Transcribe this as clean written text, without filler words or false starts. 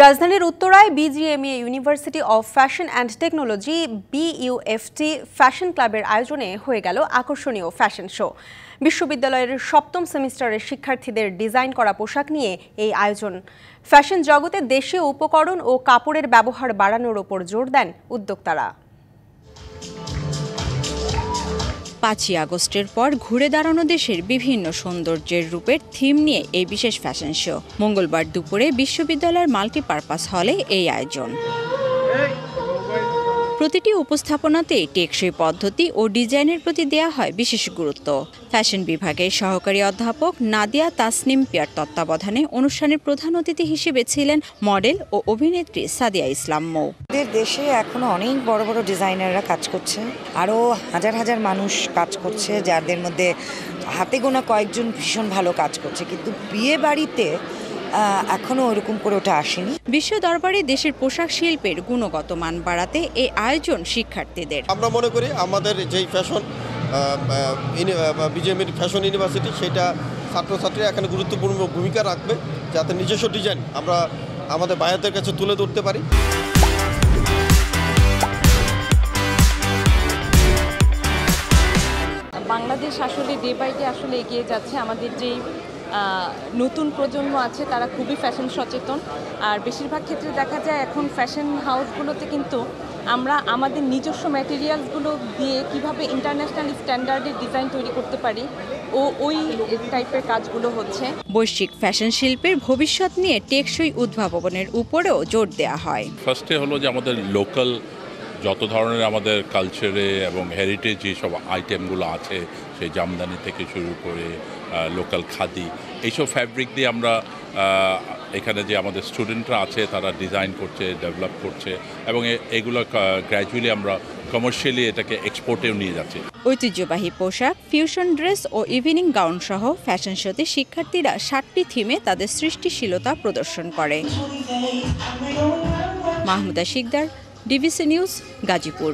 রাজধানীর উত্তরায় BGMEA university of fashion and technology BUFT fashion ক্লাবের আয়োজনে হয়ে গেল আকর্ষণীয় ফ্যাশন শো। বিশ্ববিদ্যালয়ের সপ্তম সেমিস্টারের শিক্ষার্থীদের ডিজাইন করা পোশাক নিয়ে এই আয়োজন। ফ্যাশন জগতে দেশীয় উপকরণ ও কাপড়ের ব্যবহার বাড়ানোর ওপর জোর দেন উদ্যোক্তারা। ৫ই আগস্টের পর ঘুরে দাঁড়ানো দেশের বিভিন্ন সৌন্দর্যের রূপের থিম নিয়ে এই বিশেষ ফ্যাশন শো। মঙ্গলবার দুপুরে বিশ্ববিদ্যালয়ের মাল্টিপারপাস হলে এই আয়োজন। প্রতিটি উপস্থাপনাতেই টেকসই পদ্ধতি ও ডিজাইনের প্রতি দেয়া হয় বিশেষ গুরুত্ব। ফ্যাশন বিভাগের সহকারী অধ্যাপক নাদিয়া তাসনিম পিয়ার তত্ত্বাবধানে অনুষ্ঠানের প্রধান অতিথি হিসেবে ছিলেন মডেল ও অভিনেত্রী সাদিয়া ইসলাম মৌ। দেশে এখনো অনেক বড় বড় ডিজাইনাররা কাজ করছে, আরও হাজার হাজার মানুষ কাজ করছে, যাদের মধ্যে হাতে গোনা কয়েকজন ভীষণ ভালো কাজ করছে, কিন্তু বিয়ে বাড়িতে এখনো ওরকম করে ওটা আসেনি। বিশ্ব দরবারে দেশের পোশাক শিল্পের গুণগত মান বাড়াতে এই আয়োজন শিক্ষার্থীদের। আমরা মনে করি আমাদের যেই ফ্যাশন বিজিএমইএ ফ্যাশন ইউনিভার্সিটি, সেটা ছাত্রছাত্রীরা এখানে গুরুত্বপূর্ণ ভূমিকা রাখবে, যাতে নিজস্ব ডিজাইন আমরা আমাদের বায়ারদের কাছে তুলে ধরতে পারি। বাংলাদেশ আসলে ডে বাই ডে আসলে এগিয়ে যাচ্ছে। আমাদের যেই নতুন প্রজন্ম আছে তারা খুবই ফ্যাশন সচেতন, আর বেশিরভাগ ক্ষেত্রে দেখা যায় এখন ফ্যাশন হাউসগুলোতে কিন্তু আমরা আমাদের নিজস্ব ম্যাটেরিয়ালসগুলো দিয়ে কিভাবে ইন্টারন্যাশনাল স্ট্যান্ডার্ডের ডিজাইন তৈরি করতে পারি ওই টাইপের কাজগুলো হচ্ছে। বৈশ্বিক ফ্যাশন শিল্পের ভবিষ্যৎ নিয়ে টেকসই উদ্ভাবনের উপরেও জোর দেওয়া হয়। ফার্স্টে হলো যে আমাদের লোকাল যত ধরনের আমাদের কালচারে এবং হেরিটেজ যেসব আইটেমগুলো আছে, সেই জামদানি থেকে শুরু করে লোকাল খাদি, এইসব ফ্যাব্রিক দিয়ে আমরা এখানে যে আমাদের স্টুডেন্টরা আছে তারা ডিজাইন করছে, ডেভেলপ করছে, এবং এগুলো গ্র্যাজুয়ালি আমরা কমার্শিয়ালি এটাকে এক্সপোর্টেও নিয়ে যাচ্ছি। ঐতিহ্যবাহী পোশাক, ফিউশন ড্রেস ও ইভিনিং গাউন সহ ফ্যাশন শোতে শিক্ষার্থীরা 7টি থিমে তাদের সৃষ্টিশীলতা প্রদর্শন করে। Mahmuda Sikdar, DBC news, Gazipur.